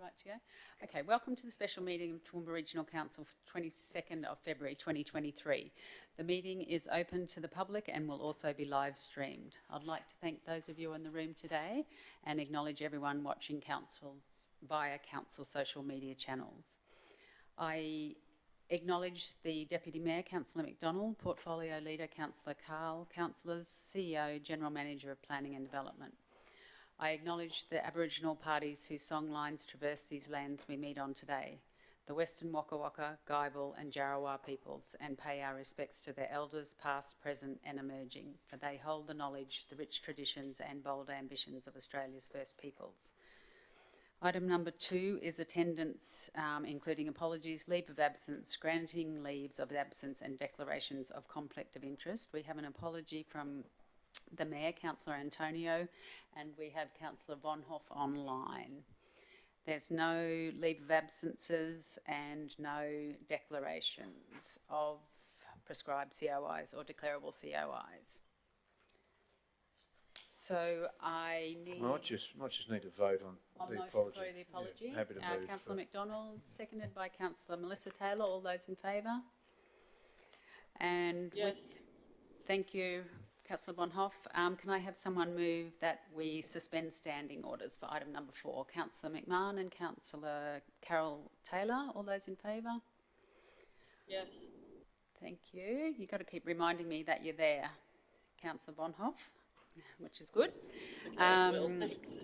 right to go? Okay, welcome to the special meeting of Toowoomba Regional Council for 22nd of February 2023. The meeting is open to the public and will also be live streamed. I'd like to thank those of you in the room today and acknowledge everyone watching councils via council social media channels. I acknowledge the Deputy Mayor, Councillor McDonald, Portfolio Leader, Councillor Carl, Councillors, CEO, General Manager of Planning and Development. I acknowledge the Aboriginal parties whose song lines traverse these lands we meet on today, the Western Waka Waka, Guybil and Jarawar peoples, and pay our respects to their elders past, present and emerging, for they hold the knowledge, the rich traditions and bold ambitions of Australia's First Peoples. Item number 2 is attendance, including apologies, leave of absence, granting leaves of absence and declarations of conflict of interest. We have an apology from the Mayor, Councillor Antonio, and we have Councillor Vonhoff online. There's no leave of absences and no declarations of prescribed COIs or declarable COIs. So I need... I might just need to vote on the apology. For the apology. Yeah, happy to move. Councillor McDonald, seconded by Councillor Melissa Taylor. All those in favour? And yes. Thank you, Councillor Vonhoff. Can I have someone move that we suspend standing orders for item number 4? Councillor McMahon and Councillor Carol Taylor. All those in favour? Yes. Thank you. You've got to keep reminding me that you're there, Councillor Vonhoff, which is good. Okay, well, thanks.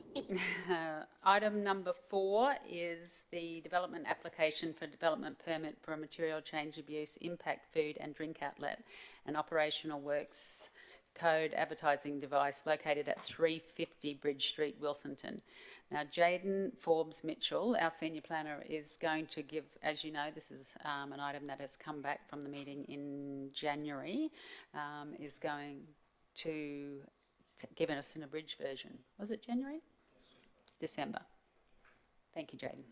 Item number 4 is the development application for development permit for a material change of use, impact food and drink outlet and operational works code advertising device located at 350 Bridge Street, Wilsonton. Now, Jaden Forbes Mitchell, our senior planner, is going to give, as you know, this is an item that has come back from the meeting in January, is going to give us an abridged version. Was it January? December. Thank you, Jaden.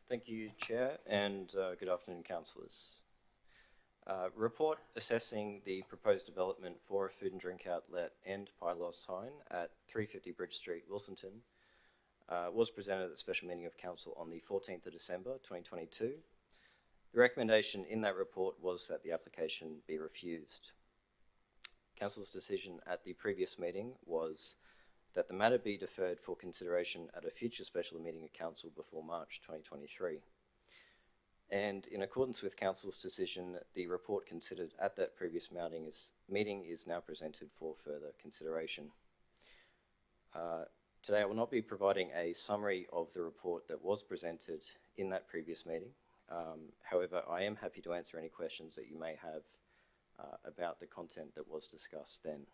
Thank you, Chair, and good afternoon, councillors. Report assessing the proposed development for a food and drink outlet and pylon sign at 350 Bridge Street, Wilsonton, was presented at the special meeting of council on the 14th of December 2022. The recommendation in that report was that the application be refused. Council's decision at the previous meeting was that the matter be deferred for consideration at a future special meeting of council before March 2023. And in accordance with council's decision, the report considered at that previous meeting is now presented for further consideration. Today I will not be providing a summary of the report that was presented in that previous meeting. However, I am happy to answer any questions that you may have about the content that was discussed then.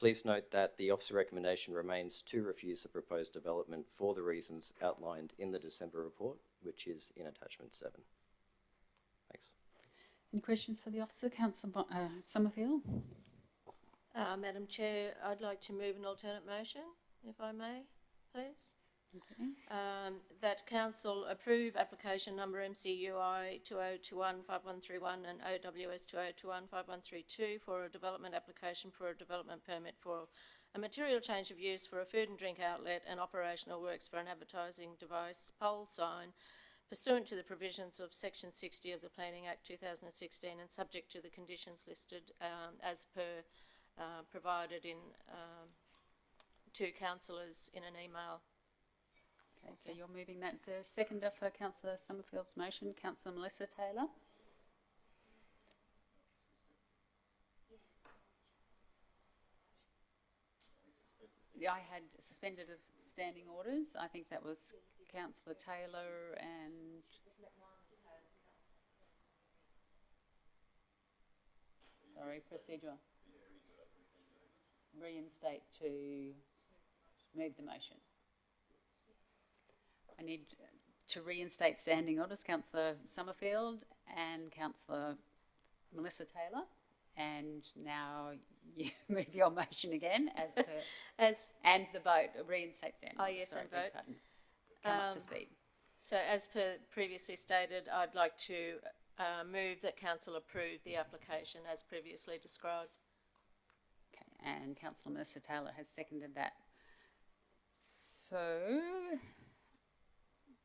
Please note that the officer recommendation remains to refuse the proposed development for the reasons outlined in the December report, which is in attachment 7. Thanks. Any questions for the officer? Councillor Summerfield? Madam Chair, I'd like to move an alternate motion, if I may, please. Okay. That council approve application number MCUI 2021-5131 and OWS 2021-5132 for a development application for a development permit for a material change of use for a food and drink outlet and operational works for an advertising device pole sign pursuant to the provisions of Section 60 of the Planning Act 2016 and subject to the conditions listed as per provided in to councillors in an email. Okay, so you're moving that. Is there a seconder for Councillor Summerfield's motion? Councillor Melissa Taylor? Yeah, I had suspended of standing orders. I think that was Councillor Taylor and... Sorry, procedural. Reinstate to move the motion. I need to reinstate standing orders, Councillor Summerfield and Councillor Melissa Taylor, and now you move your motion again as per and the vote reinstate standing. Oh yes, and vote. Come up to speed. So as per previously stated, I'd like to move that council approve the application as previously described. Okay, and Councillor Melissa Taylor has seconded that. So,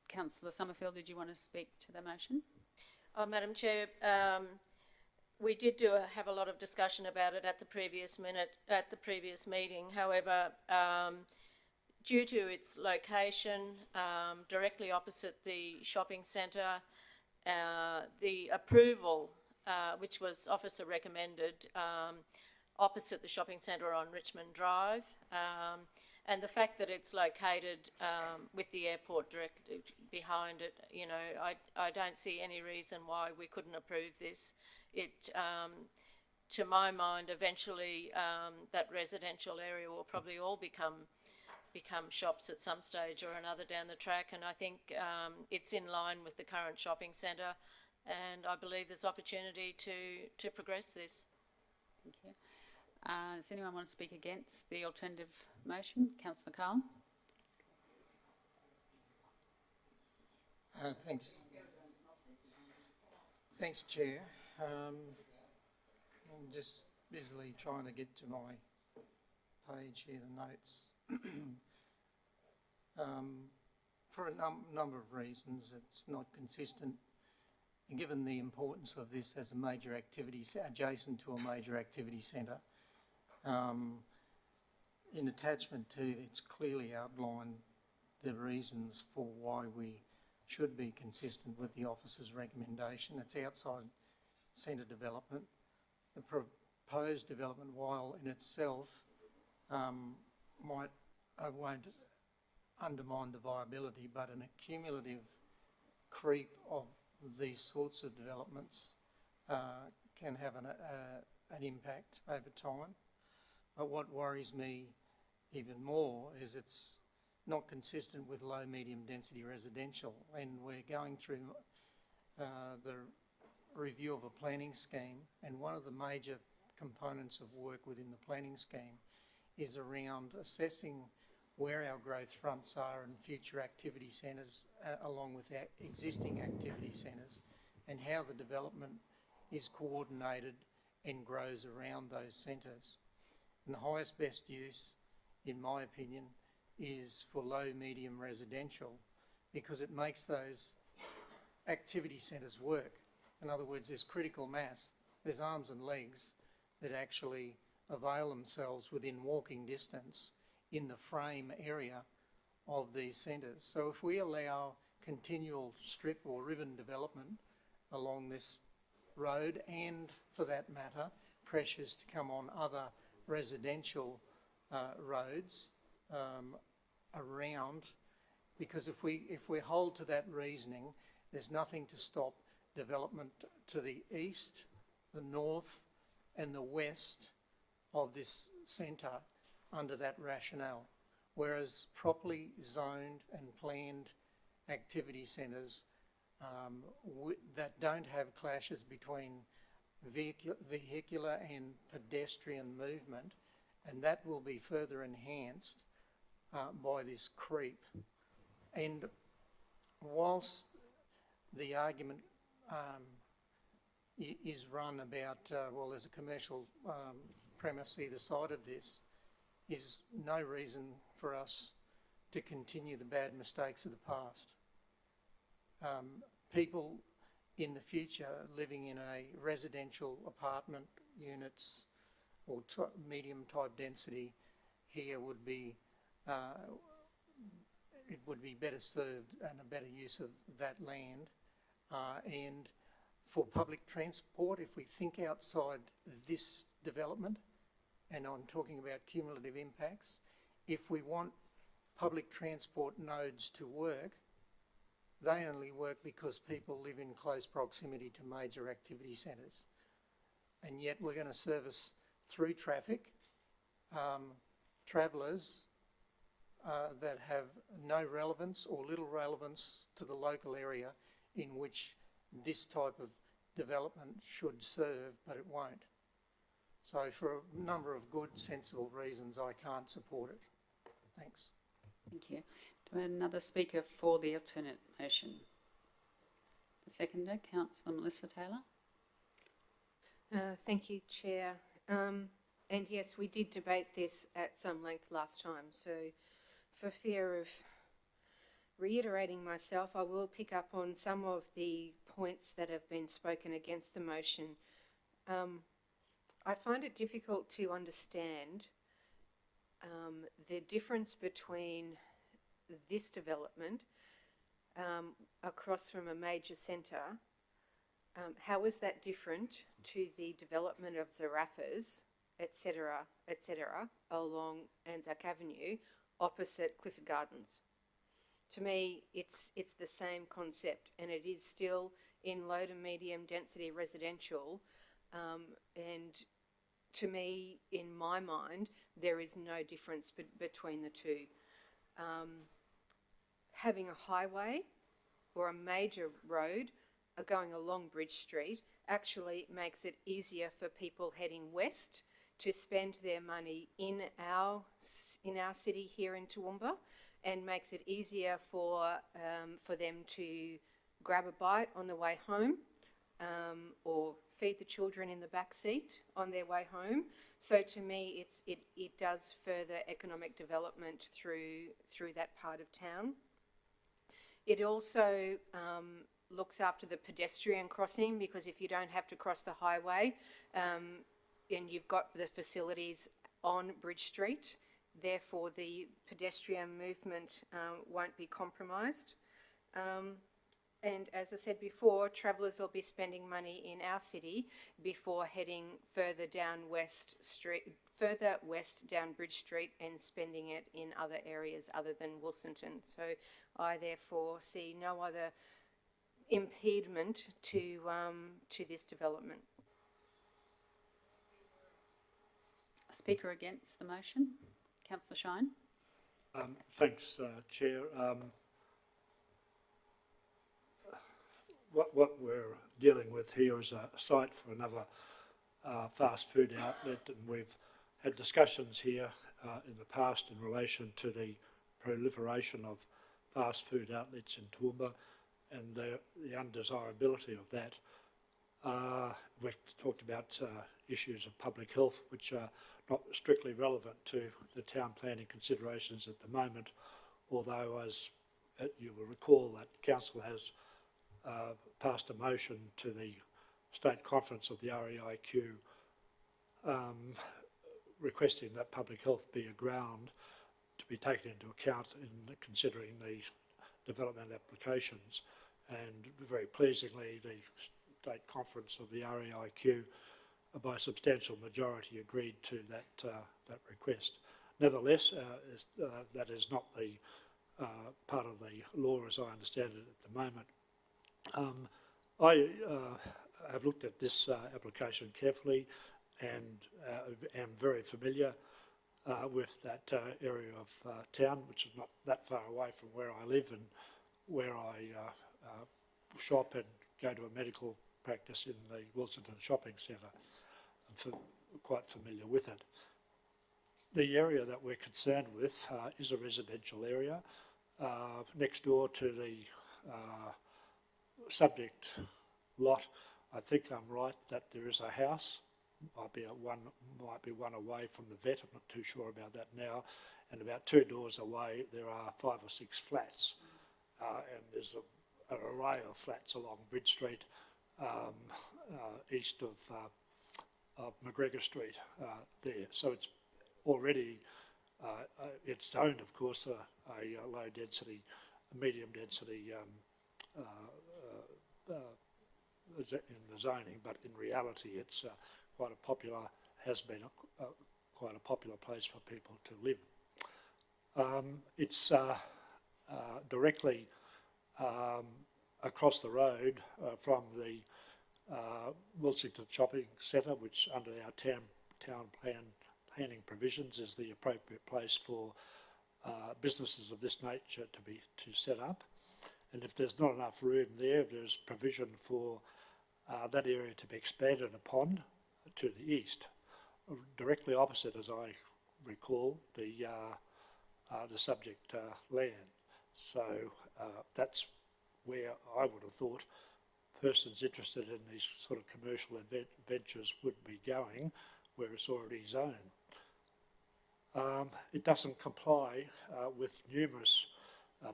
Councillor Summerfield, did you want to speak to the motion? Madam Chair, we did have a lot of discussion about it at the previous meeting. However, due to its location, directly opposite the shopping centre, the approval, which was officer recommended, opposite the shopping centre on Richmond Drive, and the fact that it's located with the airport directly behind it, you know, I don't see any reason why we couldn't approve this. It, to my mind, eventually that residential area will probably all become shops at some stage or another down the track, and I think it's in line with the current shopping centre, and I believe there's opportunity to progress this. Thank you. Does anyone want to speak against the alternative motion? Councillor Carl? Thanks. Thanks, Chair. I'm just busily trying to get to my page here, the notes. For a number of reasons, it's not consistent. And given the importance of this as a major activity, adjacent to a major activity centre, in attachment 2, it's clearly outlined the reasons for why we should be consistent with the officer's recommendation. It's outside centre development. The proposed development, while in itself won't undermine the viability, but an accumulative creep of these sorts of developments can have an impact over time. But what worries me even more is it's not consistent with low, medium density residential, and we're going through the review of a planning scheme, and one of the major components of work within the planning scheme is around assessing where our growth fronts are and future activity centres, along with our existing activity centres, and how the development is coordinated and grows around those centres. And the highest best use, in my opinion, is for low, medium residential, because it makes those activity centres work. In other words, there's critical mass, there's arms and legs that actually avail themselves within walking distance in the frame area of these centres. So if we allow continual strip or ribbon development along this road, and for that matter, pressures to come on other residential roads around, because if we hold to that reasoning, there's nothing to stop development to the east, the north and the west of this centre under that rationale, whereas properly zoned and planned activity centres that don't have clashes between vehicular and pedestrian movement, and that will be further enhanced by this creep. And whilst the argument is run about, well, there's a commercial premise either side of this, is no reason for us to continue the bad mistakes of the past. People in the future living in a residential apartment units or medium type density here would be, it would be better served and a better use of that land. And for public transport, if we think outside this development, and I'm talking about cumulative impacts, if we want public transport nodes to work, they only work because people live in close proximity to major activity centres. And yet we're going to service through traffic travellers that have no relevance or little relevance to the local area in which this type of development should serve, but it won't. So for a number of good, sensible reasons, I can't support it. Thanks. Thank you. Do we have another speaker for the alternate motion? The seconder, Councillor Melissa Taylor. Thank you, Chair. And yes, we did debate this at some length last time. So for fear of reiterating myself, I will pick up on some of the points that have been spoken against the motion. I find it difficult to understand the difference between this development across from a major centre. How is that different to the development of Zarafas, etc., along Anzac Avenue, opposite Clifford Gardens? To me, it's the same concept, and it is still in low to medium density residential. And to me, in my mind, there is no difference between the two. Having a highway or a major road going along Bridge Street actually makes it easier for people heading west to spend their money in our city here in Toowoomba, and makes it easier for them to grab a bite on the way home, or feed the children in the back seat on their way home. So to me, it does further economic development through that part of town. It also looks after the pedestrian crossing, because if you don't have to cross the highway, and you've got the facilities on Bridge Street, therefore the pedestrian movement won't be compromised. And as I said before, travellers will be spending money in our city before heading further west down Bridge Street and spending it in other areas other than Wilsonton. So I therefore see no other impediment to this development. A speaker against the motion? Councillor Shine. Thanks, Chair. What we're dealing with here is a site for another fast food outlet, and we've had discussions here in the past in relation to the proliferation of fast food outlets in Toowoomba and the undesirability of that. We've talked about issues of public health, which are not strictly relevant to the town planning considerations at the moment, although, as you will recall, that council has passed a motion to the State Conference of the REIQ requesting that public health be a ground to be taken into account in considering the development applications. And very pleasingly, the State Conference of the REIQ by a substantial majority agreed to that request. Nevertheless, that is not the part of the law as I understand it at the moment. I have looked at this application carefully and am very familiar with that area of town, which is not that far away from where I live and where I shop and go to a medical practice in the Wilsonton Shopping Centre. I'm quite familiar with it. The area that we're concerned with is a residential area next door to the subject lot. I think I'm right that there is a house, might be one away from the vet, I'm not too sure about that now, and about 2 doors away there are 5 or 6 flats, and there's an array of flats along Bridge Street, east of McGregor Street there. So it's already, it's zoned, of course, a low density, medium density in the zoning, but in reality it's quite a popular, has been quite a popular place for people to live. It's directly across the road from the Wilsonton Shopping Centre, which under our town planning provisions is the appropriate place for businesses of this nature to set up. And if there's not enough room there, there's provision for that area to be expanded upon to the east, directly opposite, as I recall, the subject land. So that's where I would have thought persons interested in these sort of commercial ventures would be going, where it's already zoned. It doesn't comply with numerous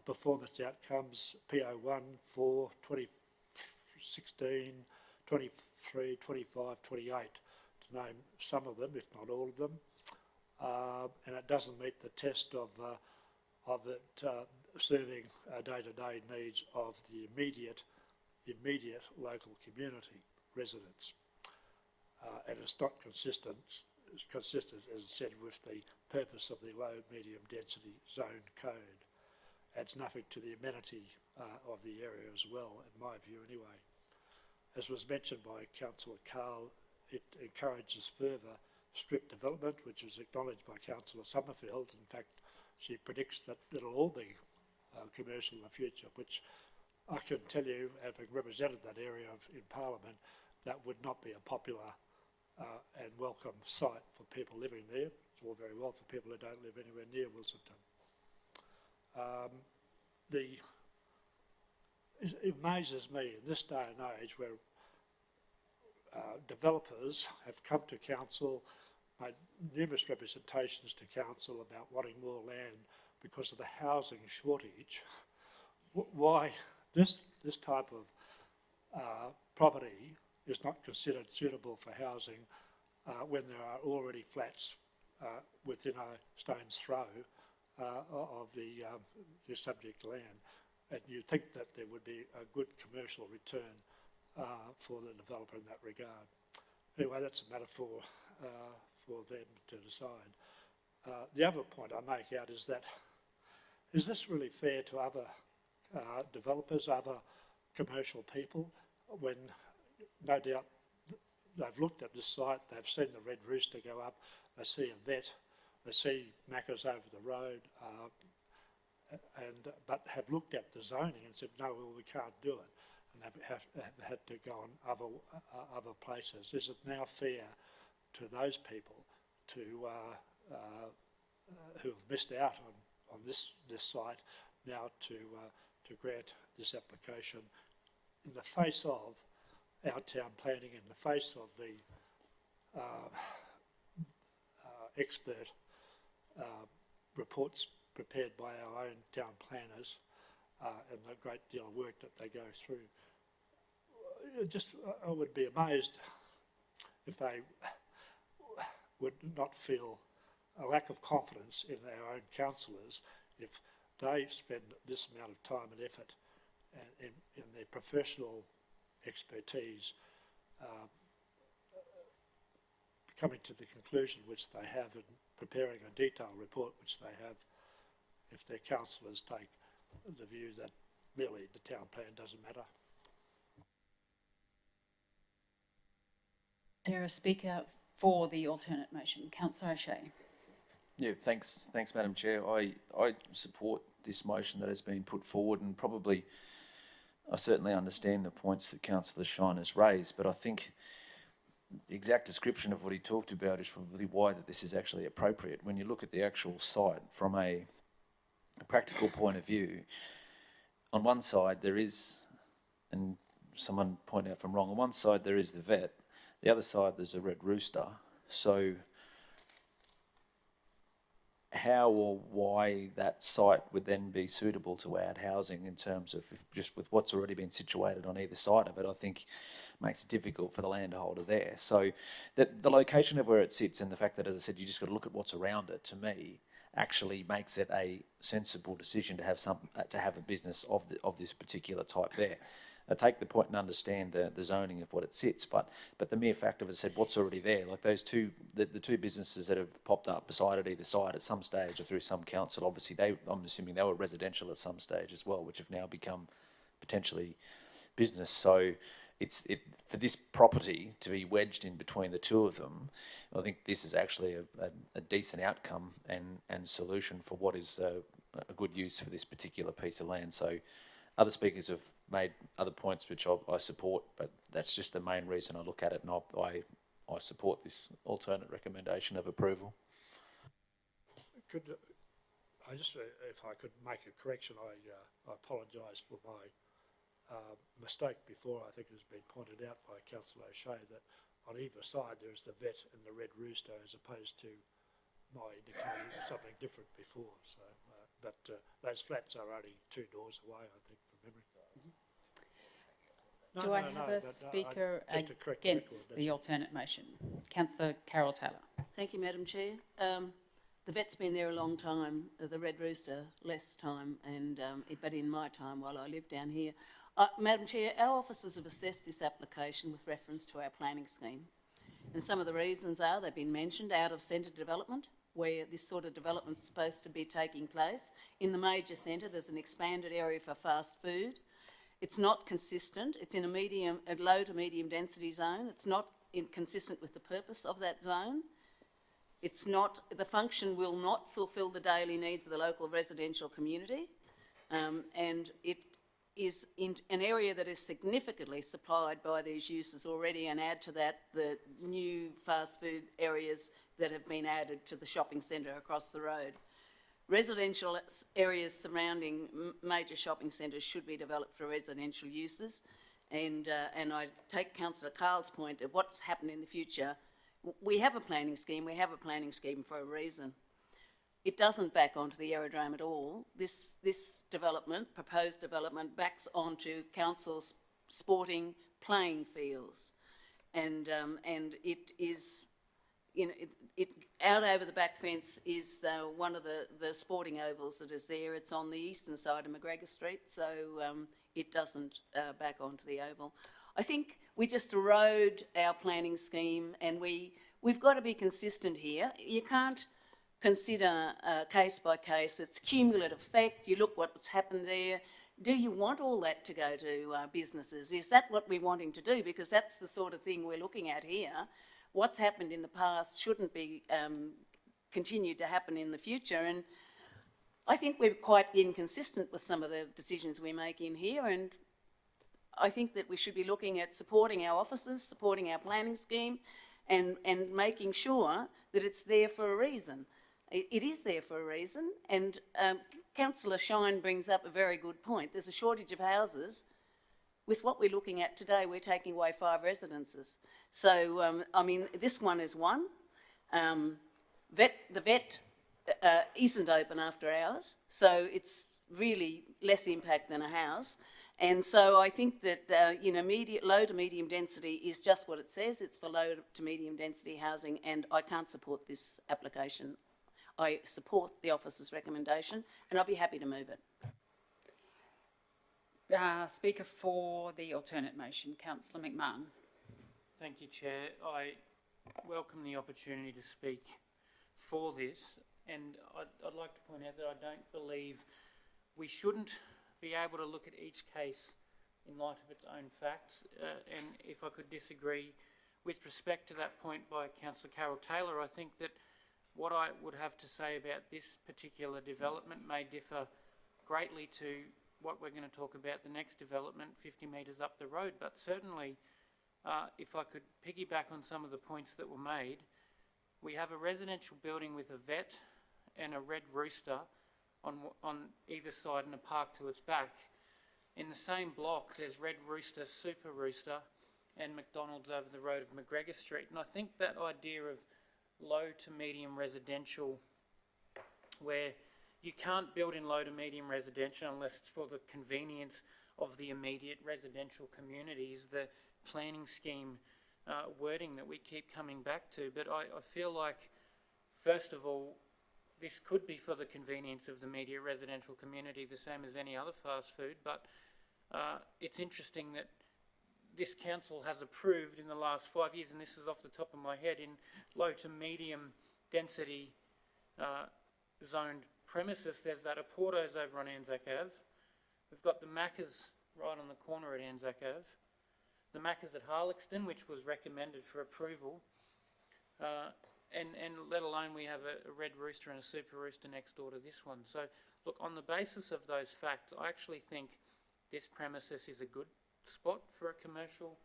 performance outcomes, PO1 for 2016, 23, 25, 28, to name some of them, if not all of them. And it doesn't meet the test of it serving day-to-day needs of the immediate local community residents. And it's not consistent, as I said, with the purpose of the low medium density zone code. Adds nothing to the amenity of the area as well, in my view anyway. As was mentioned by Councillor Carl, it encourages further strip development, which was acknowledged by Councillor Summerfield. In fact, she predicts that it'll all be commercial in the future, which I can tell you, having represented that area in Parliament, that would not be a popular and welcome site for people living there. It's all very well for people who don't live anywhere near Wilsonton. It amazes me in this day and age where developers have come to council, made numerous representations to council about wanting more land because of the housing shortage. Why this type of property is not considered suitable for housing when there are already flats within a stone's throw of the subject land, and you'd think that there would be a good commercial return for the developer in that regard. Anyway, that's a matter for them to decide. The other point I make out is that, is this really fair to other developers, other commercial people, when no doubt they've looked at this site, they've seen the Red Rooster go up, they see a vet, they see Macca's over the road, but have looked at the zoning and said, no, well, we can't do it, and have had to go on other places. Is it now fair to those people to who have missed out on this site now to grant this application in the face of our town planning, in the face of the expert reports prepared by our own town planners and the great deal of work that they go through? I would be amazed if they would not feel a lack of confidence in our own councillors if they spend this amount of time and effort and in their professional expertise coming to the conclusion which they have in preparing a detailed report which they have, if their councillors take the view that really the town plan doesn't matter. Is there a speaker for the alternate motion? Councillor O'Shea. Yeah, thanks, Madam Chair. I support this motion that has been put forward, and probably I certainly understand the points that Councillor Shine has raised, but I think the exact description of what he talked about is probably why that this is actually appropriate. When you look at the actual site from a practical point of view, on one side there is, and someone pointed out if I'm wrong, on one side there is the vet, the other side there's a Red Rooster. So how or why that site would then be suitable to add housing in terms of just with what's already been situated on either side of it, I think makes it difficult for the landholder there. So the location of where it sits and the fact that, as I said, you just got to look at what's around it, to me, actually makes it a sensible decision to have a business of this particular type there. I take the point and understand the zoning of what it sits, but the mere fact of, as I said, what's already there, like those two, the two businesses that have popped up beside it either side at some stage or through some council, obviously I'm assuming they were residential at some stage as well, which have now become potentially business. So for this property to be wedged in between the two of them, I think this is actually a decent outcome and solution for what is a good use for this particular piece of land. So other speakers have made other points which I support, but that's just the main reason I look at it, and I support this alternate recommendation of approval. If I could make a correction, I apologise for my mistake before. I think it has been pointed out by Councillor O'Shea that on either side there is the vet and the Red Rooster as opposed to my indicating something different before. So, but those flats are only 2 doors away, I think, from memory. Do I have a speaker just to correct the record, against that's the alternate motion? Councillor Carol Taylor. Thank you, Madam Chair. The vet's been there a long time, the Red Rooster less time, and but in my time while I lived down here. Madam Chair, our officers have assessed this application with reference to our planning scheme. And some of the reasons are, they've been mentioned, out of centre development, where this sort of development's supposed to be taking place. In the major centre, there's an expanded area for fast food. It's not consistent. It's in a low to medium density zone. It's not consistent with the purpose of that zone. It's not, the function will not fulfil the daily needs of the local residential community, and it is in an area that is significantly supplied by these uses already, and add to that the new fast food areas that have been added to the shopping centre across the road. Residential areas surrounding major shopping centres should be developed for residential uses, and I take Councillor Carl's point of what's happened in the future. We have a planning scheme. We have a planning scheme for a reason. It doesn't back onto the aerodrome at all. This development, proposed development, backs onto council's sporting playing fields, and it is, you know, it out over the back fence is one of the sporting ovals that is there. It's on the eastern side of McGregor Street, so it doesn't back onto the oval. I think we just erode our planning scheme, and we've got to be consistent here. You can't consider case by case. It's cumulative effect. You look what's happened there. Do you want all that to go to businesses? Is that what we're wanting to do? Because that's the sort of thing we're looking at here. What's happened in the past shouldn't be continued to happen in the future. And I think we're quite inconsistent with some of the decisions we make in here, and I think that we should be looking at supporting our officers, supporting our planning scheme, and making sure that it's there for a reason. It is there for a reason, and Councillor Shine brings up a very good point. There's a shortage of houses. With what we're looking at today, we're taking away 5 residences. So, I mean, this one is one. The vet isn't open after hours, so it's really less impact than a house. And so I think that, you know, low to medium density is just what it says. It's for low to medium density housing, and I can't support this application. I support the officer's recommendation, and I'll be happy to move it. Speaker for the alternate motion, Councillor McMahon. Thank you, Chair. I welcome the opportunity to speak for this, and I'd like to point out that I don't believe we shouldn't be able to look at each case in light of its own facts, and if I could disagree with respect to that point by Councillor Carol Taylor, I think that what I would have to say about this particular development may differ greatly to what we're going to talk about the next development 50 metres up the road. But certainly, if I could piggyback on some of the points that were made, we have a residential building with a vet and a Red Rooster on either side and a park to its back. In the same block, there's Red Rooster, Super Rooster, and McDonald's over the road of McGregor Street. And I think that idea of low to medium residential, where you can't build in low to medium residential unless it's for the convenience of the immediate residential communities, the planning scheme wording that we keep coming back to. But I feel like, first of all, this could be for the convenience of the immediate residential community, the same as any other fast food, but it's interesting that this council has approved in the last 5 years, and this is off the top of my head, in low to medium density zoned premises. There's that Porto's over on Anzac Ave. We've got the Macca's right on the corner at Anzac Ave. The Macca's at Harlexton, which was recommended for approval. And let alone we have a Red Rooster and a Super Rooster next door to this one. So, look, on the basis of those facts, I actually think this premises is a good spot for a commercial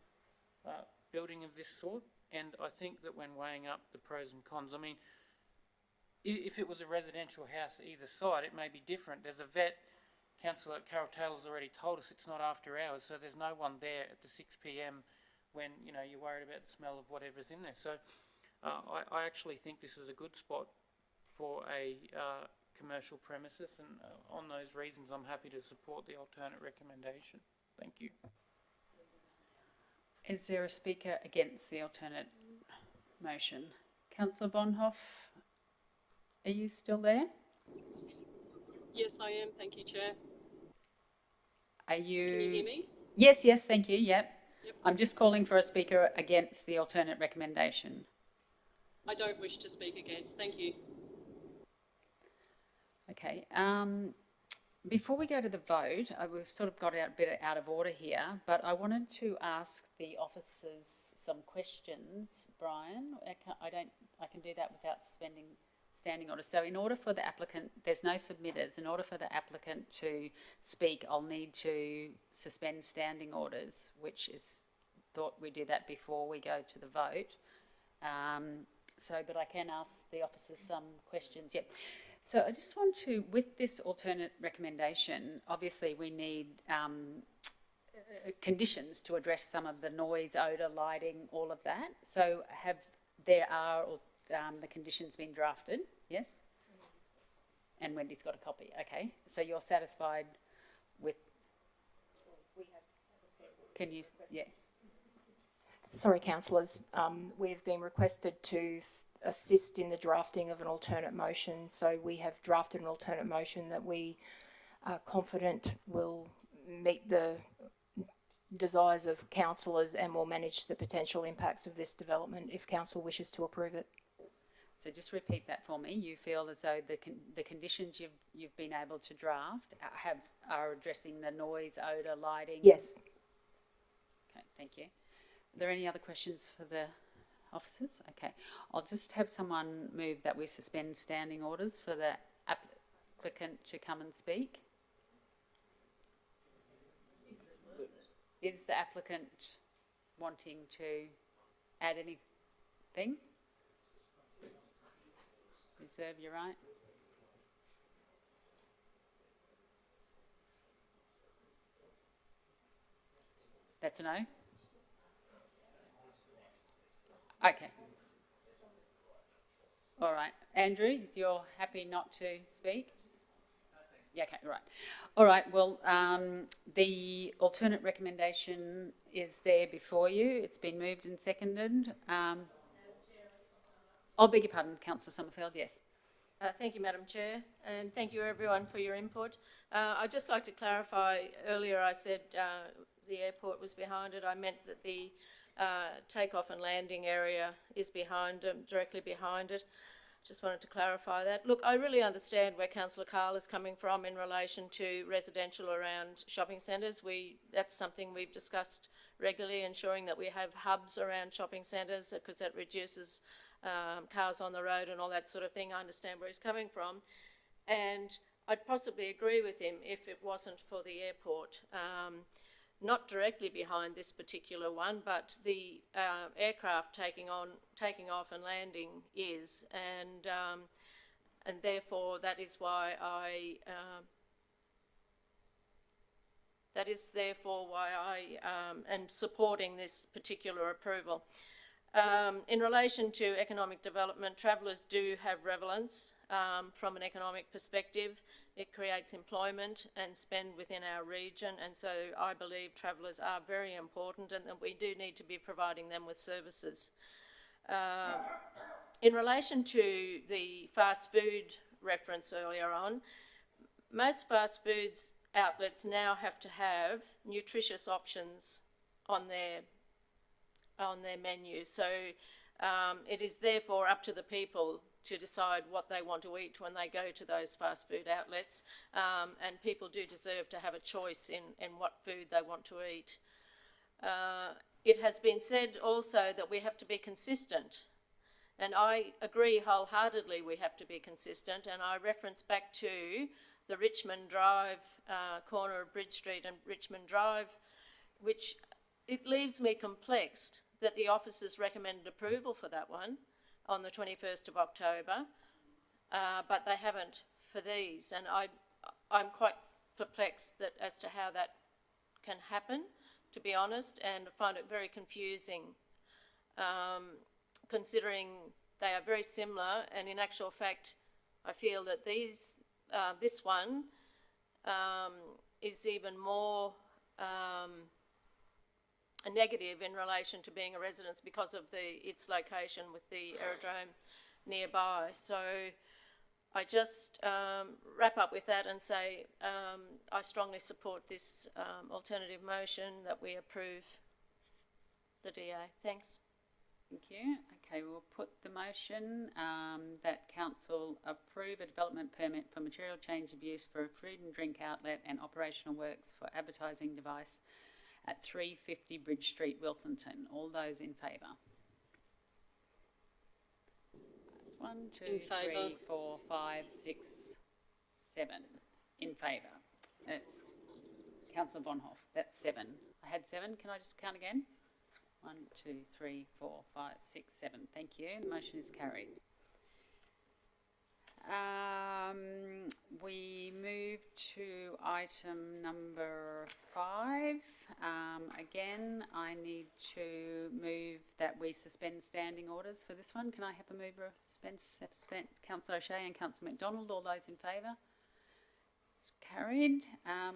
building of this sort. And I think that when weighing up the pros and cons, I mean, if it was a residential house either side, it may be different. There's a vet. Councillor Carol Taylor's already told us it's not after hours, so there's no one there at the 6 p.m. when, you know, you're worried about the smell of whatever's in there. So I actually think this is a good spot for a commercial premises, and on those reasons I'm happy to support the alternate recommendation. Thank you. Is there a speaker against the alternate motion? Councillor Bonhoff, are you still there? Yes, I am. Thank you, Chair. Are you? Can you hear me? Yes, yes, thank you, yep. Yep. I'm just calling for a speaker against the alternate recommendation. I don't wish to speak against. Thank you. Okay, before we go to the vote, we've sort of got a bit out of order here, but I wanted to ask the officers some questions. Brian, I can do that without suspending standing orders. So in order for the applicant, there's no submitters, in order for the applicant to speak, I'll need to suspend standing orders, which is, thought we do that before we go to the vote. But I can ask the officers some questions, yeah. So I just want to, with this alternate recommendation, obviously we need conditions to address some of the noise, odour, lighting, all of that. So the conditions been drafted, yes? And Wendy's got a copy, okay. So you're satisfied with, can you, yeah. Sorry, councillors, we've been requested to assist in the drafting of an alternate motion. So we have drafted an alternate motion that we are confident will meet the desires of councillors and will manage the potential impacts of this development if council wishes to approve it. So just repeat that for me. You feel as though the conditions you've been able to draft are addressing the noise, odour, lighting? Yes. Okay, thank you. Are there any other questions for the officers? Okay, I'll just have someone move that we suspend standing orders for the applicant to come and speak. Is the applicant wanting to add anything? Reserve your right. That's a no? Okay. All right. Andrew, you're happy not to speak? Yeah, okay, right. All right, well, the alternate recommendation is there before you. It's been moved and seconded. I'll beg your pardon, Councillor Summerfield, yes. Thank you, Madam Chair, and thank you everyone for your input. I'd just like to clarify, earlier I said the airport was behind it. I meant that the takeoff and landing area is behind, directly behind it. Just wanted to clarify that. Look, I really understand where Councillor Carl is coming from in relation to residential around shopping centres. That's something we've discussed regularly, ensuring that we have hubs around shopping centres because that reduces cars on the road and all that sort of thing. I understand where he's coming from. And I'd possibly agree with him if it wasn't for the airport. Not directly behind this particular one, but the aircraft taking off and landing is, and therefore that is why I am supporting this particular approval. In relation to economic development, travellers do have relevance from an economic perspective. It creates employment and spend within our region, and so I believe travellers are very important and that we do need to be providing them with services. In relation to the fast food reference earlier on, most fast foods outlets now have to have nutritious options on their menu. So it is therefore up to the people to decide what they want to eat when they go to those fast food outlets, and people do deserve to have a choice in what food they want to eat. It has been said also that we have to be consistent, and I agree wholeheartedly we have to be consistent, and I reference back to the Richmond Drive, corner of Bridge Street and Richmond Drive, which it leaves me complexed that the officers recommended approval for that one on the 21st of October, but they haven't for these, and I'm quite perplexed as to how that can happen, to be honest, and find it very confusing, considering they are very similar, and in actual fact, I feel that this one is even more a negative in relation to being a residence because of its location with the aerodrome nearby. So I just wrap up with that and say I strongly support this alternative motion that we approve the DA. Thanks. Thank you. Okay, we'll put the motion that council approve a development permit for material change of use for a food and drink outlet and operational works for advertising device at 350 Bridge Street, Wilsonton. All those in favour? 1, 2, In favour. 3, 4, 5, 6, 7 in favour. That's Councillor Bonhoff. That's 7. I had 7. Can I just count again? 1, 2, 3, 4, 5, 6, 7. Thank you. The motion is carried. We move to item number 5. Again, I need to move that we suspend standing orders for this one. Can I have a mover? Suspend Councillor O'Shea and Councillor McDonald. All those in favour? It's carried.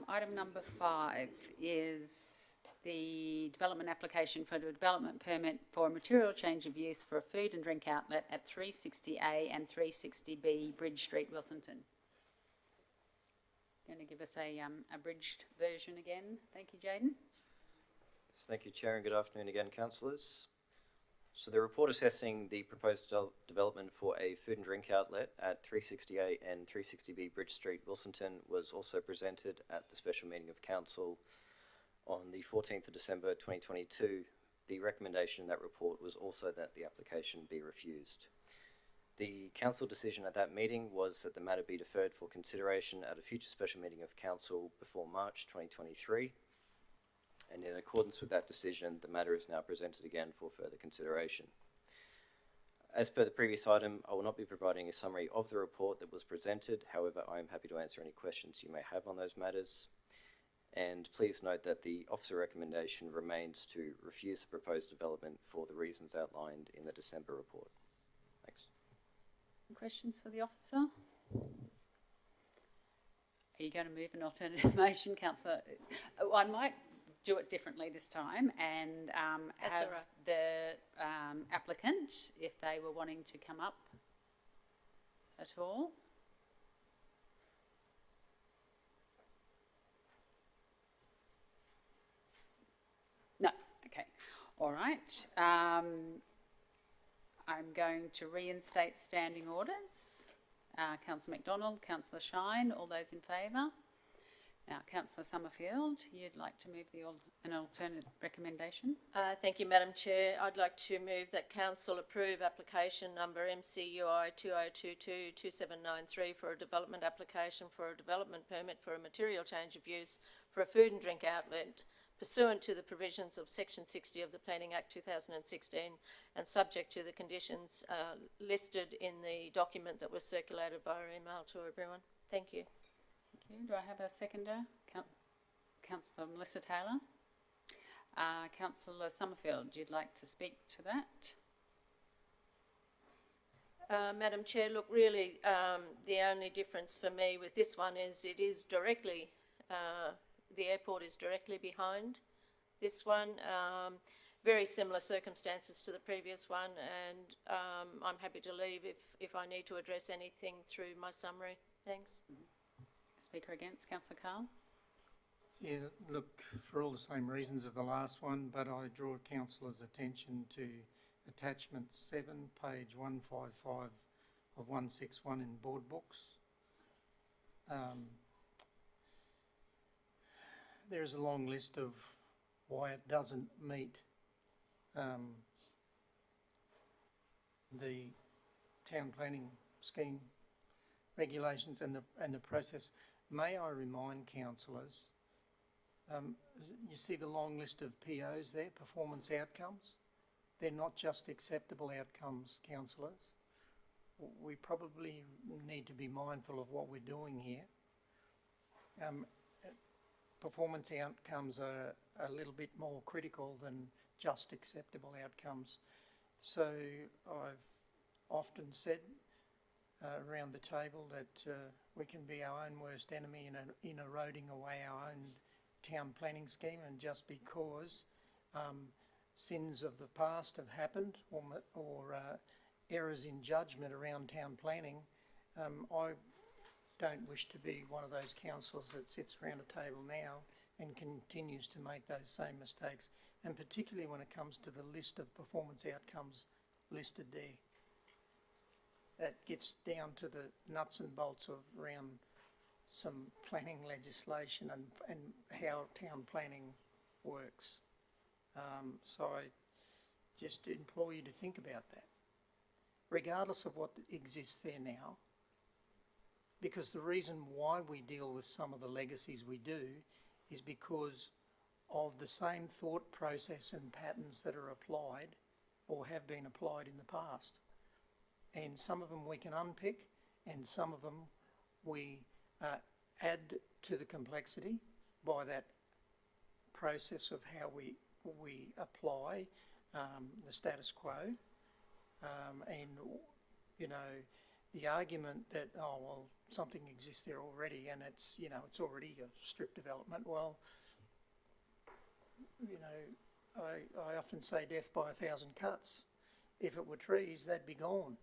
Item number 5 is the development application for the development permit for a material change of use for a food and drink outlet at 360A and 360B Bridge Street, Wilsonton. Going to give us a abridged version again. Thank you, Jayden. Yes, thank you, Chair, and good afternoon again, councillors. So the report assessing the proposed development for a food and drink outlet at 360A and 360B Bridge Street, Wilsonton was also presented at the special meeting of council on the 14th of December 2022. The recommendation in that report was also that the application be refused. The council decision at that meeting was that the matter be deferred for consideration at a future special meeting of council before March 2023. And in accordance with that decision, the matter is now presented again for further consideration. As per the previous item, I will not be providing a summary of the report that was presented. However, I am happy to answer any questions you may have on those matters. And please note that the officer recommendation remains to refuse the proposed development for the reasons outlined in the December report. Thanks. Questions for the officer? Are you going to move an alternative motion, Councillor? I might do it differently this time and have all right. the applicant, if they were wanting to come up at all. No, okay, all right. I'm going to reinstate standing orders. Councillor McDonald, Councillor Shine, all those in favour? Now, Councillor Summerfield, you'd like to move an alternate recommendation? Thank you, Madam Chair. I'd like to move that council approve application number MCUI 2022-2793 for a development application for a development permit for a material change of use for a food and drink outlet pursuant to the provisions of Section 60 of the Planning Act 2016 and subject to the conditions listed in the document that was circulated via email to everyone. Thank you. Thank you. Do I have a seconder? Councillor Melissa Taylor. Councillor Summerfield, you'd like to speak to that? Madam Chair, look, really the only difference for me with this one is it is directly, the airport is directly behind this one. Very similar circumstances to the previous one, and I'm happy to leave if I need to address anything through my summary. Thanks. Speaker against, Councillor Carl. Yeah, look, for all the same reasons as the last one, but I draw councillors' attention to attachment 7, page 155 of 161 in board books. There's a long list of why it doesn't meet the town planning scheme regulations and the process. May I remind councillors, you see the long list of POs there, performance outcomes? They're not just acceptable outcomes, councillors. We probably need to be mindful of what we're doing here. Performance outcomes are a little bit more critical than just acceptable outcomes. So I've often said around the table that we can be our own worst enemy in eroding away our own town planning scheme, and just because sins of the past have happened or errors in judgment around town planning, I don't wish to be one of those councillors that sits around a table now and continues to make those same mistakes, and particularly when it comes to the list of performance outcomes listed there. That gets down to the nuts and bolts of around some planning legislation and how town planning works. So I just implore you to think about that, regardless of what exists there now, because the reason why we deal with some of the legacies we do is because of the same thought process and patterns that are applied or have been applied in the past. And some of them we can unpick, and some of them we add to the complexity by that process of how we apply the status quo. And, you know, the argument that, oh, well, something exists there already and it's, you know, it's already a strip development. Well, you know, I often say death by 1,000 cuts. If it were trees, they'd be gone.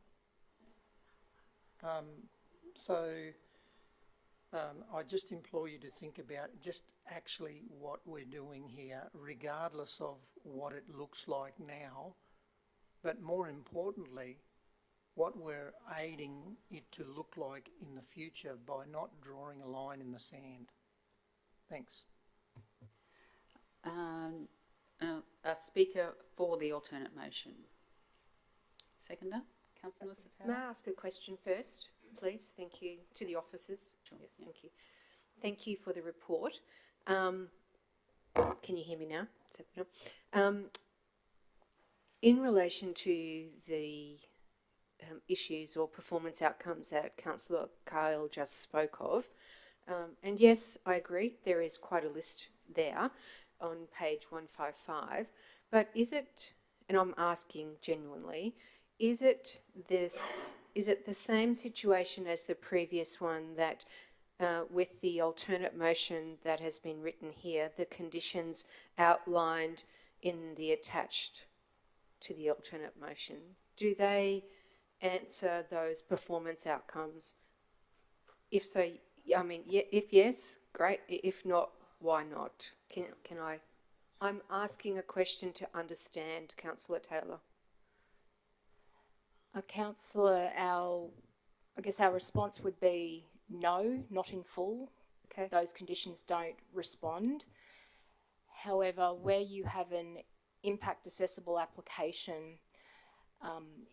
I just implore you to think about just actually what we're doing here, regardless of what it looks like now, but more importantly, what we're aiding it to look like in the future by not drawing a line in the sand. Thanks. A speaker for the alternate motion. Seconder, Councillor Satara. May I ask a question first, please? Thank you to the officers. Sure, yes, yeah. thank you. Thank you for the report. Can you hear me now? In relation to the issues or performance outcomes that Councillor Kyle just spoke of, and yes, I agree, there is quite a list there on page 155, but is it, and I'm asking genuinely, is it the same situation as the previous one that with the alternate motion that has been written here, the conditions outlined in the attached to the alternate motion, do they answer those performance outcomes? If so, I mean, if yes, great. If not, why not? Can I? I'm asking a question to understand, Councillor Taylor. Councillor, I guess our response would be no, not in full. Okay. Those conditions don't respond. However, where you have an impact assessable application,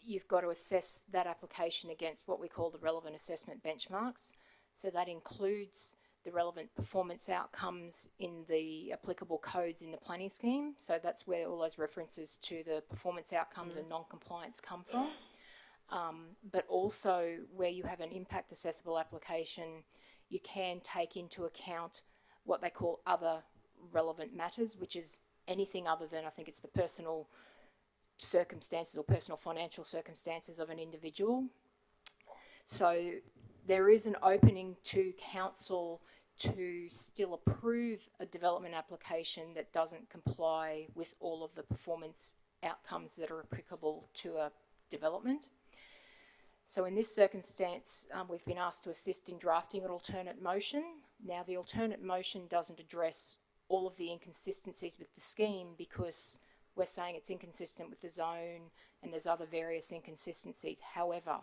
you've got to assess that application against what we call the relevant assessment benchmarks. So that includes the relevant performance outcomes in the applicable codes in the planning scheme. So that's where all those references to the performance outcomes and non-compliance come from. But also where you have an impact assessable application, you can take into account what they call other relevant matters, which is anything other than, I think it's the personal circumstances or personal financial circumstances of an individual. So there is an opening to council to still approve a development application that doesn't comply with all of the performance outcomes that are applicable to a development. So in this circumstance, we've been asked to assist in drafting an alternate motion. Now, the alternate motion doesn't address all of the inconsistencies with the scheme because we're saying it's inconsistent with the zone and there's other various inconsistencies. However,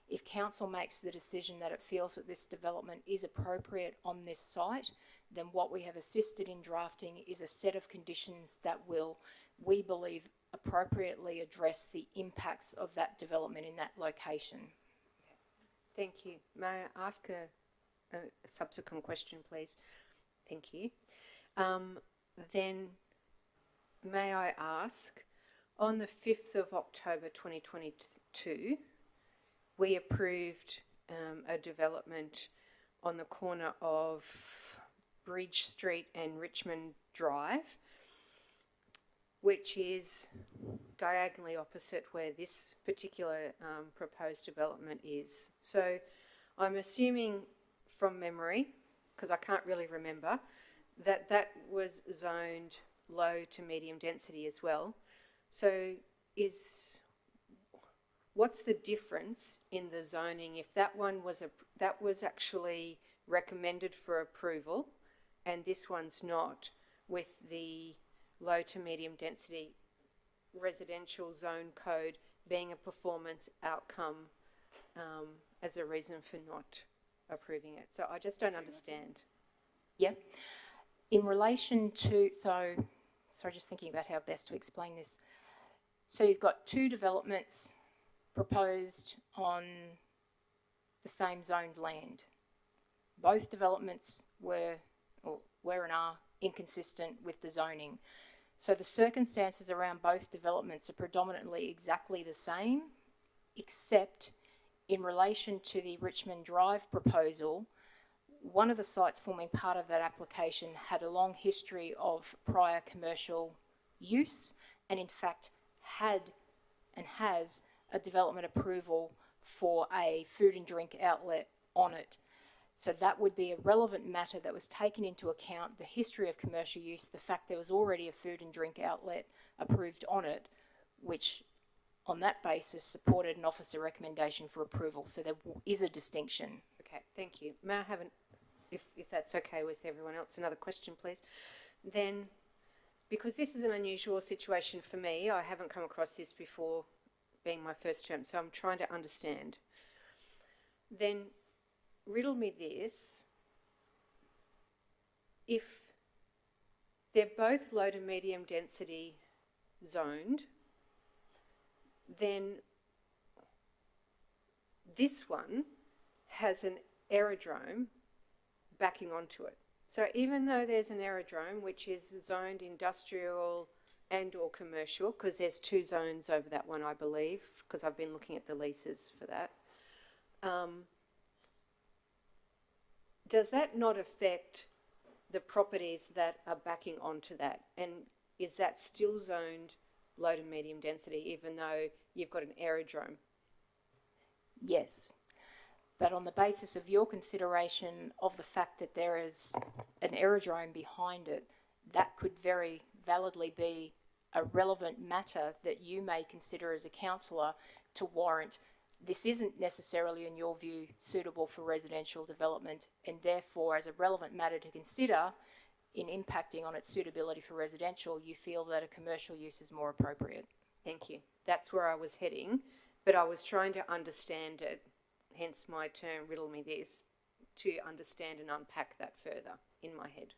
if council makes the decision that it feels that this development is appropriate on this site, then what we have assisted in drafting is a set of conditions that will, we believe, appropriately address the impacts of that development in that location. Thank you. May I ask a subsequent question, please? Thank you. Then may I ask, on the 5th of October 2022, we approved a development on the corner of Bridge Street and Richmond Drive, which is diagonally opposite where this particular proposed development is. So I'm assuming from memory, because I can't really remember, that that was zoned low to medium density as well. So what's the difference in the zoning if that one was that was actually recommended for approval and this one's not, with the low to medium density residential zone code being a performance outcome as a reason for not approving it? So I just don't understand. Yeah. In relation to, sorry, just thinking about how best to explain this. So you've got two developments proposed on the same zoned land. Both developments were and are inconsistent with the zoning. So the circumstances around both developments are predominantly exactly the same, except in relation to the Richmond Drive proposal, one of the sites forming part of that application had a long history of prior commercial use and in fact had and has a development approval for a food and drink outlet on it. So that would be a relevant matter that was taken into account, the history of commercial use, the fact there was already a food and drink outlet approved on it, which on that basis supported an officer recommendation for approval. So there is a distinction. Okay, thank you. May I have if that's okay with everyone else, another question, please? Then, because this is an unusual situation for me, I haven't come across this before being my first term, so I'm trying to understand. Then riddle me this. If they're both low to medium density zoned, then this one has an aerodrome backing onto it. So even though there's an aerodrome which is zoned industrial and or commercial, because there's two zones over that one, I believe, because I've been looking at the leases for that, does that not affect the properties that are backing onto that? And is that still zoned low to medium density even though you've got an aerodrome? Yes. But on the basis of your consideration of the fact that there is an aerodrome behind it, that could very validly be a relevant matter that you may consider as a councillor to warrant. This isn't necessarily, in your view, suitable for residential development, and therefore, as a relevant matter to consider in impacting on its suitability for residential, you feel that a commercial use is more appropriate. Thank you. That's where I was heading, but I was trying to understand it, hence my term, riddle me this, to understand and unpack that further in my head.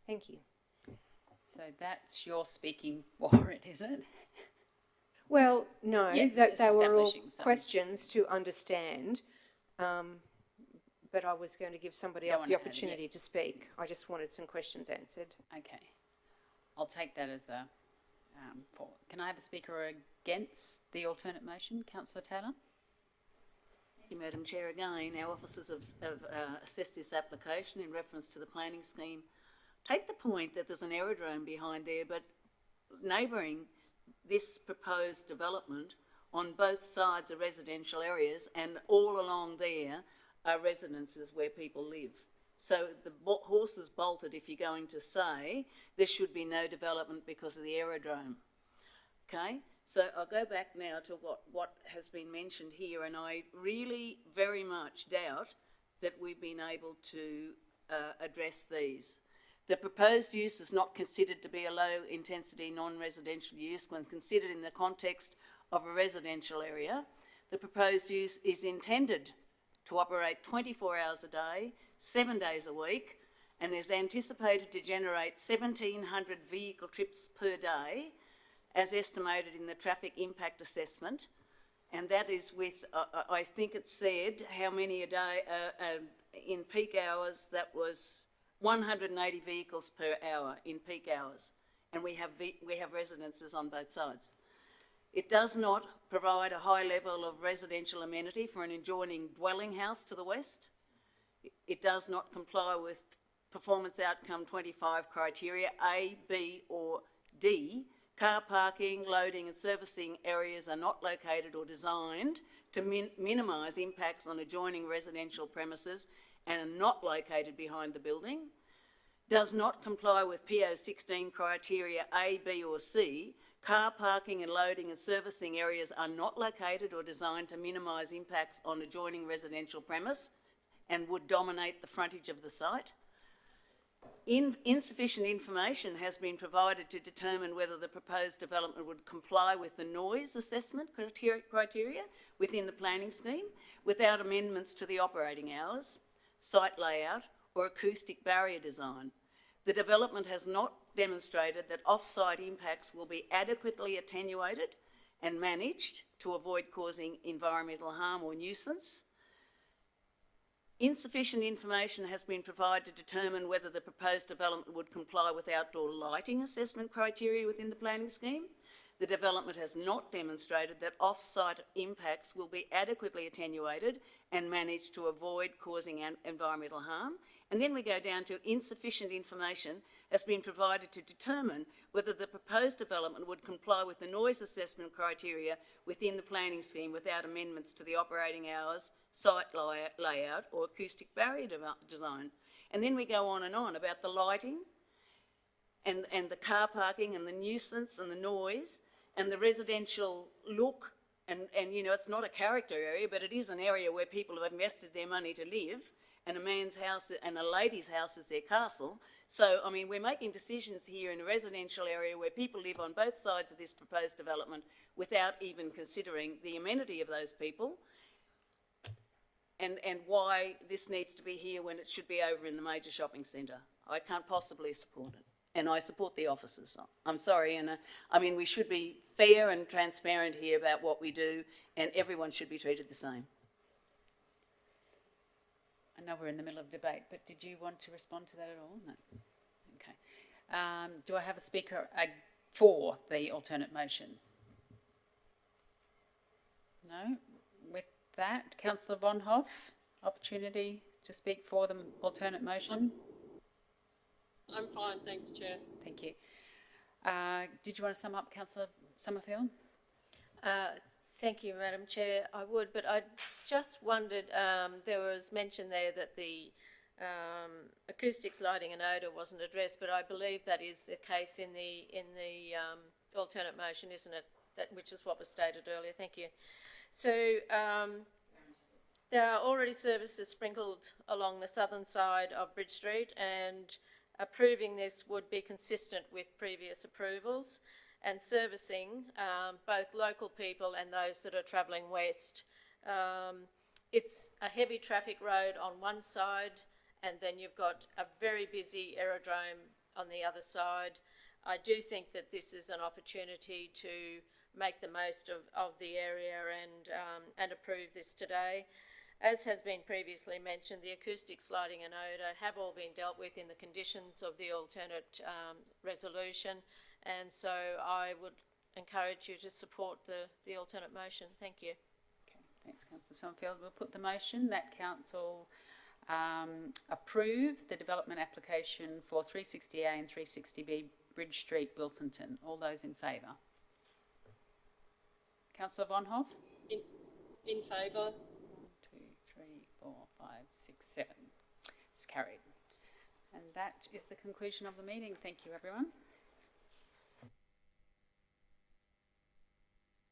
Thank you. So that's your speaking for it, is it? Well, no, Yeah, they were all establishing some. questions to understand, but I was going to give somebody else the opportunity to speak. I just wanted some questions answered. Okay. I'll take that as a for. Can I have a speaker against the alternate motion? Councillor Taylor? Thank you, Madam Chair. Again, our officers have assessed this application in reference to the planning scheme. Take the point that there's an aerodrome behind there, but neighbouring this proposed development on both sides are residential areas, and all along there are residences where people live. So the horse is bolted if you're going to say there should be no development because of the aerodrome. Okay, so I'll go back now to what has been mentioned here, and I really very much doubt that we've been able to address these. The proposed use is not considered to be a low-intensity non-residential use when considered in the context of a residential area. The proposed use is intended to operate 24 hours a day, 7 days a week, and is anticipated to generate 1,700 vehicle trips per day, as estimated in the traffic impact assessment. And that is with, I think it said, how many a day, in peak hours, that was 180 vehicles per hour in peak hours, and we have residences on both sides. It does not provide a high level of residential amenity for an adjoining dwelling house to the west. It does not comply with performance outcome 25 criteria A, B or D, car parking, loading and servicing areas are not located or designed to minimise impacts on adjoining residential premises and are not located behind the building, does not comply with PO16 criteria A, B or C, car parking and loading and servicing areas are not located or designed to minimise impacts on adjoining residential premise and would dominate the frontage of the site. Insufficient information has been provided to determine whether the proposed development would comply with the noise assessment criteria within the planning scheme without amendments to the operating hours, site layout or acoustic barrier design. The development has not demonstrated that off-site impacts will be adequately attenuated and managed to avoid causing environmental harm or nuisance. Insufficient information has been provided to determine whether the proposed development would comply with outdoor lighting assessment criteria within the planning scheme. The development has not demonstrated that off-site impacts will be adequately attenuated and managed to avoid causing environmental harm. And then we go down to insufficient information has been provided to determine whether the proposed development would comply with the noise assessment criteria within the planning scheme without amendments to the operating hours, site layout or acoustic barrier design. And then we go on about the lighting and the car parking and the nuisance and the noise and the residential look. And you know, it's not a character area, but it is an area where people have invested their money to live, and a man's house and a lady's house is their castle. So, I mean, we're making decisions here in a residential area where people live on both sides of this proposed development without even considering the amenity of those people and why this needs to be here when it should be over in the major shopping centre. I can't possibly support it. And I support the officers. I'm sorry, and I mean, we should be fair and transparent here about what we do, and everyone should be treated the same. I know we're in the middle of debate, but did you want to respond to that at all? No. Okay. Do I have a speaker for the alternate motion? No? With that, Councillor Von Hoff, opportunity to speak for the alternate motion? I'm fine, thanks, Chair. Thank you. Did you want to sum up, Councillor Summerfield? Thank you, Madam Chair. I would, but I just wondered, there was mention there that the acoustics, lighting and odour wasn't addressed, but I believe that is the case in the alternate motion, isn't it? That, which is what was stated earlier. Thank you. So there are already services sprinkled along the southern side of Bridge Street, and approving this would be consistent with previous approvals and servicing both local people and those that are travelling west. It's a heavy traffic road on one side, and then you've got a very busy aerodrome on the other side. I do think that this is an opportunity to make the most of the area and approve this today. As has been previously mentioned, the acoustics, lighting and odour have all been dealt with in the conditions of the alternate resolution, and so I would encourage you to support the alternate motion. Thank you. Okay, thanks, Councillor Summerfield. We'll put the motion that Council approve the development application for 360A and 360B Bridge Street, Wilsonton. All those in favour? Councillor Von Hoff? In favour. 1, 2, 3, 4, 5, 6, 7. It's carried. And that is the conclusion of the meeting. Thank you, everyone.